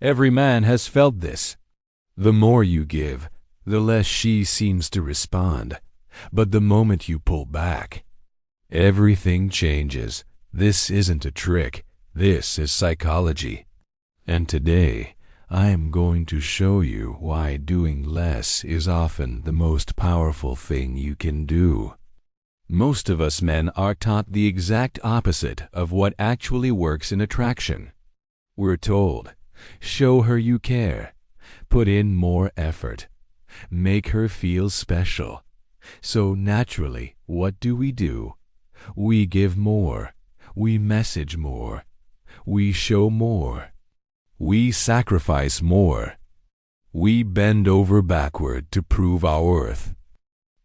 Every man has felt this. The more you give, the less she seems to respond. But the moment you pull back, everything changes. This isn't a trick. This is psychology. And today, I am going to show you why doing less is often the most powerful thing you can do. Most of us men are taught the exact opposite of what actually works in attraction. We're told, show her you care, put in more effort, make her feel special. So naturally, what do? We give more, we message more, we show more, we sacrifice more, we bend over backward to prove our worth.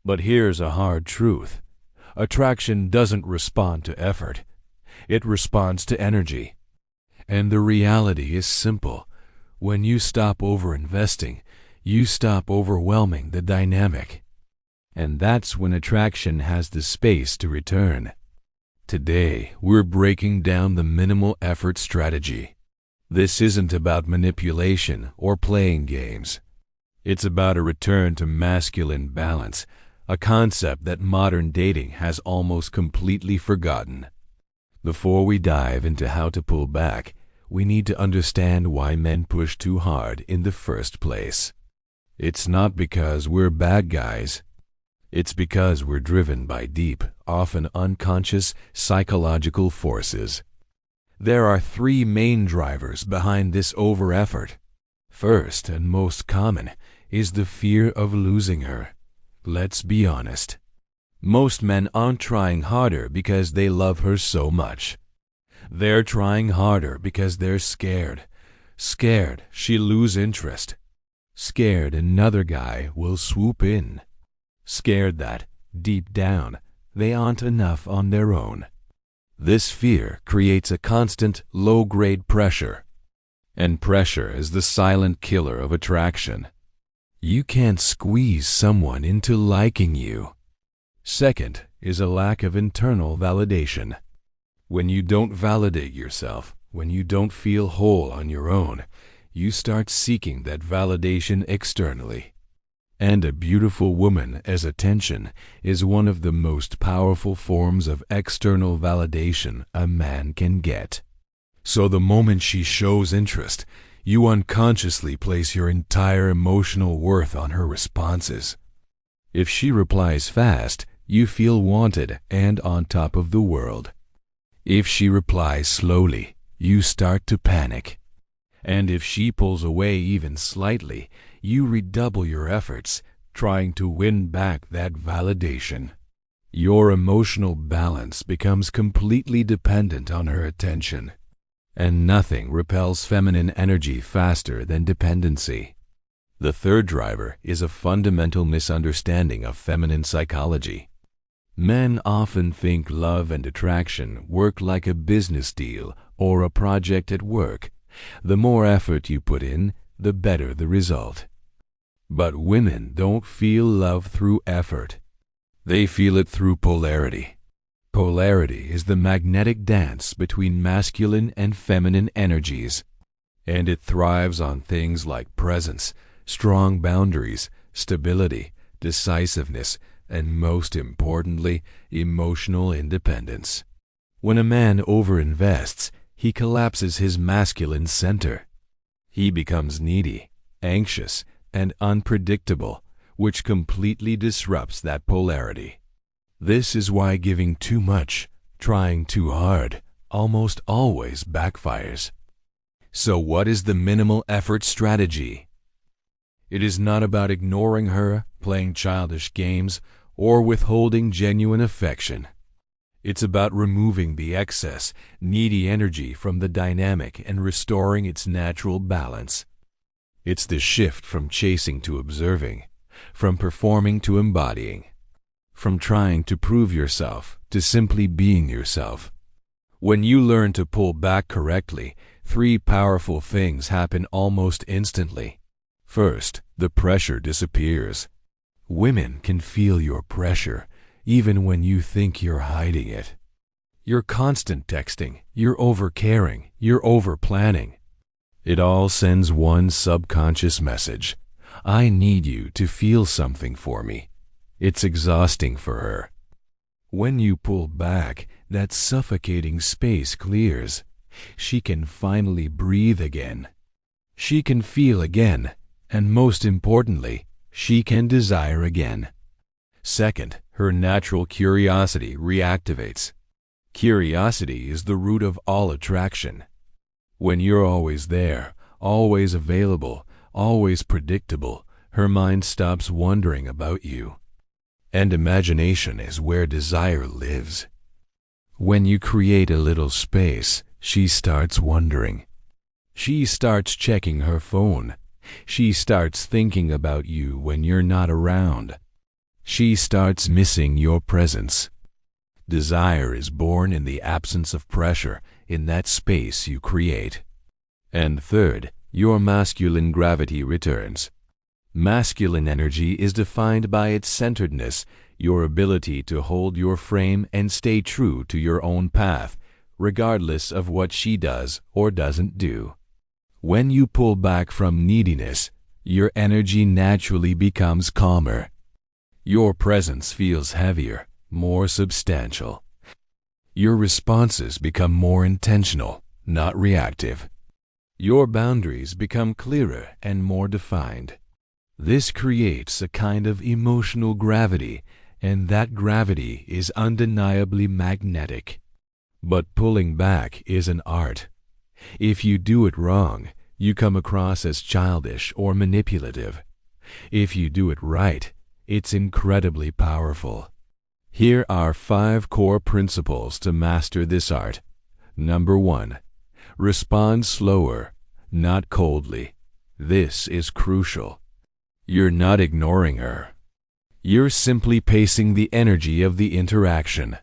But here's a hard truth. Attraction doesn't respond to effort. It responds to energy. And the reality is simple. When you stop over-investing, you stop overwhelming the dynamic. And that's when attraction has the space to return. Today, we're breaking down the minimal effort strategy. This isn't about manipulation or playing games. It's about a return to masculine balance, a concept that modern dating has almost completely forgotten. Before we dive into how to pull back, we need to understand why men push too hard in the first place. It's not because we're bad guys. It's because we're driven by deep, often unconscious, psychological forces. There are three main drivers behind this over-effort. First and most common is the fear of losing her. Let's be honest. Most men aren't trying harder because they love her so much. They're trying harder because they're scared. Scared she'll lose interest. Scared another guy will swoop in. Scared that, deep down, they aren't enough on their own. This fear creates a constant, low-grade pressure. And pressure is the silent killer of attraction. You can't squeeze someone into liking you. Second is a lack of internal validation. When you don't validate yourself, when you don't feel whole on your own, you start seeking that validation externally. And a beautiful woman as attention is one of the most powerful forms of external validation a man can get. So the moment she shows interest, you unconsciously place your entire emotional worth on her responses. If she replies fast, you feel wanted and on top of the world. If she replies slowly, you start to panic. And if she pulls away even slightly, you redouble your efforts, trying to win back that validation. Your emotional balance becomes completely dependent on her attention. And nothing repels feminine energy faster than dependency. The third driver is a fundamental misunderstanding of feminine psychology. Men often think love and attraction work like a business deal or a project at work. The more effort you put in, the better the result. But women don't feel love through effort. They feel it through polarity. Polarity is the magnetic dance between masculine and feminine energies, and it thrives on things like presence, strong boundaries, stability, decisiveness, and most importantly, emotional independence. When a man overinvests, he collapses his masculine center. He becomes needy, anxious, and unpredictable, which completely disrupts that polarity. This is why giving too much, trying too hard, almost always backfires. So what is the minimal effort strategy? It is not about ignoring her, playing childish games, or withholding genuine affection. It's about removing the excess, needy energy from the dynamic and restoring its natural balance. It's the shift from chasing to observing, from performing to embodying, from trying to prove yourself to simply being yourself. When you learn to pull back correctly, three powerful things happen almost instantly. First, the pressure disappears. Women can feel your pressure, even when you think you're hiding it. You're constant texting, you're over-caring, you're over-planning. It all sends one subconscious message. I need you to feel something for me. It's exhausting for her. When you pull back, that suffocating space clears. She can finally breathe again. She can feel again, and most importantly, she can desire again. Second, her natural curiosity reactivates. Curiosity is the root of all attraction. When you're always there, always available, always predictable, her mind stops wondering about you. And imagination is where desire lives. When you create a little space, she starts wondering. She starts checking her phone. She starts thinking about you when you're not around. She starts missing your presence. Desire is born in the absence of pressure, in that space you create. And third, your masculine gravity returns. Masculine energy is defined by its centeredness, your ability to hold your frame and stay true to your own path, regardless of what she does or doesn't do. When you pull back from neediness, your energy naturally becomes calmer. Your presence feels heavier, more substantial. Your responses become more intentional, not reactive. Your boundaries become clearer and more defined. This creates a kind of emotional gravity, and that gravity is undeniably magnetic. But pulling back is an art. If you do it wrong, you come across as childish or manipulative. If you do it right, it's incredibly powerful. Here are 5 core principles to master this art. Number 1. Respond slower, not coldly. This is crucial. You're not ignoring her. You're simply pacing the energy of the interaction.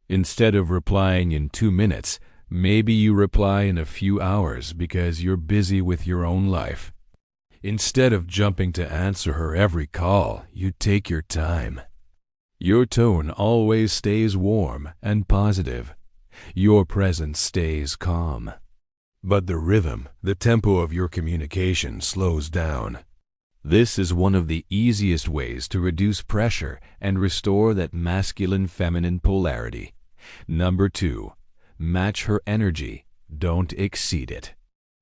Instead of replying in 2 minutes, maybe you reply in a few hours because you're busy with your own life. Instead of jumping to answer her every call, you take your time. Your tone always stays warm and positive. Your presence stays calm. But the rhythm, the tempo of your communication slows down. This is one of the easiest ways to reduce pressure and restore that masculine-feminine polarity. Number 2. Match her energy. Don't exceed it.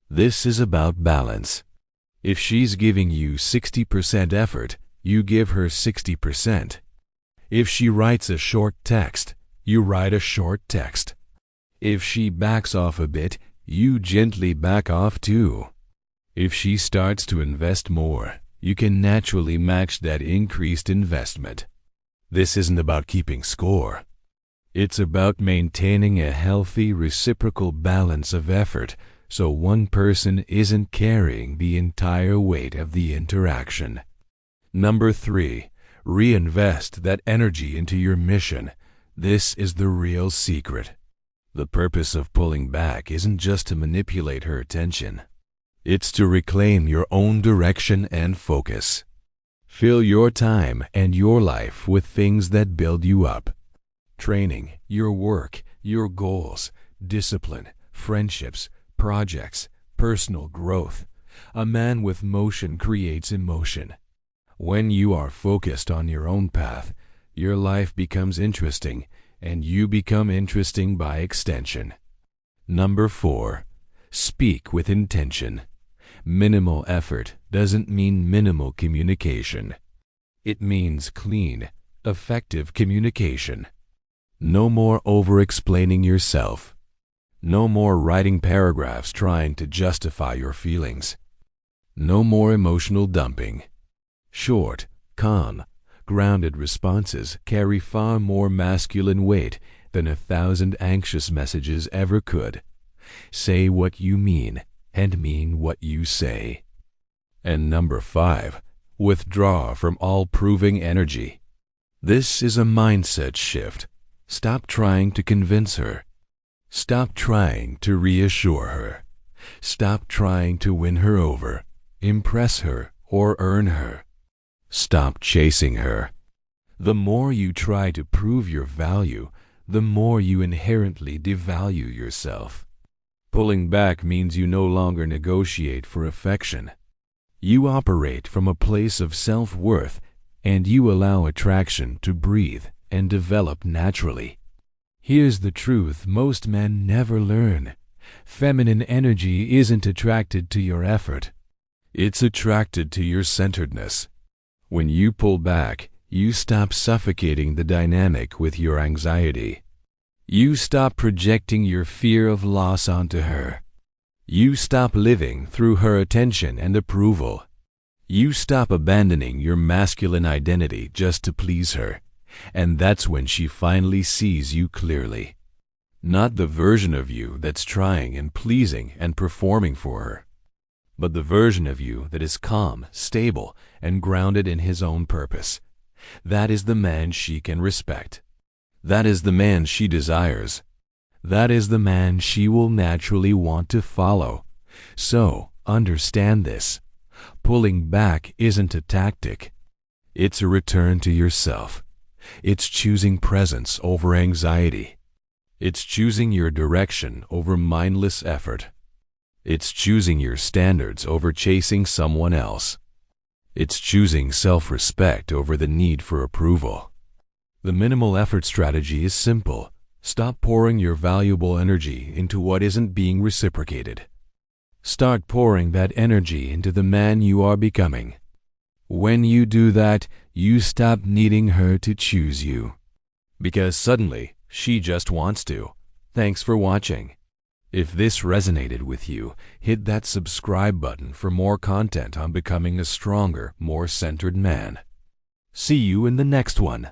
This is about balance. If she's giving you 60% effort, you give her 60%. If she writes a short text, you write a short text. If she backs off a bit, you gently back off too. If she starts to invest more, you can naturally match that increased investment. This isn't about keeping score. It's about maintaining a healthy reciprocal balance of effort so one person isn't carrying the entire weight of the interaction. Number 3. Reinvest that energy into your mission. This is the real secret. The purpose of pulling back isn't just to manipulate her attention. It's to reclaim your own direction and focus. Fill your time and your life with things that build you up. Training, your work, your goals, discipline, friendships, projects, personal growth. A man with motion creates emotion. When you are focused on your own path, your life becomes interesting, and you become interesting by extension. Number 4. Speak with intention. Minimal effort doesn't mean minimal communication. It means clean, effective communication. No more over-explaining yourself. No more writing paragraphs trying to justify your feelings. No more emotional dumping. Short, calm, grounded responses carry far more masculine weight than 1,000 anxious messages ever could. Say what you mean and mean what you say. And number 5, withdraw from all proving energy. This is a mindset shift. Stop trying to convince her. Stop trying to reassure her. Stop trying to win her over, impress her, or earn her. Stop chasing her. The more you try to prove your value, the more you inherently devalue yourself. Pulling back means you no longer negotiate for affection. You operate from a place of self-worth, and you allow attraction to breathe and develop naturally. Here's the truth most men never learn. Feminine energy isn't attracted to your effort. It's attracted to your centeredness. When you pull back, you stop suffocating the dynamic with your anxiety. You stop projecting your fear of loss onto her. You stop living through her attention and approval. You stop abandoning your masculine identity just to please her. And that's when she finally sees you clearly. Not the version of you that's trying and pleasing and performing for her, but the version of you that is calm, stable, and grounded in his own purpose. That is the man she can respect. That is the man she desires. That is the man she will naturally want to follow. So, understand this. Pulling back isn't a tactic. It's a return to yourself. It's choosing presence over anxiety. It's choosing your direction over mindless effort. It's choosing your standards over chasing someone else. It's choosing self-respect over the need for approval. The minimal effort strategy is simple. Stop pouring your valuable energy into what isn't being reciprocated. Start pouring that energy into the man you are becoming. When you do that, you stop needing her to choose you. Because suddenly, she just wants to. Thanks for watching. If this resonated with you, hit that subscribe button for more content on becoming a stronger, more centered man. See you in the next one.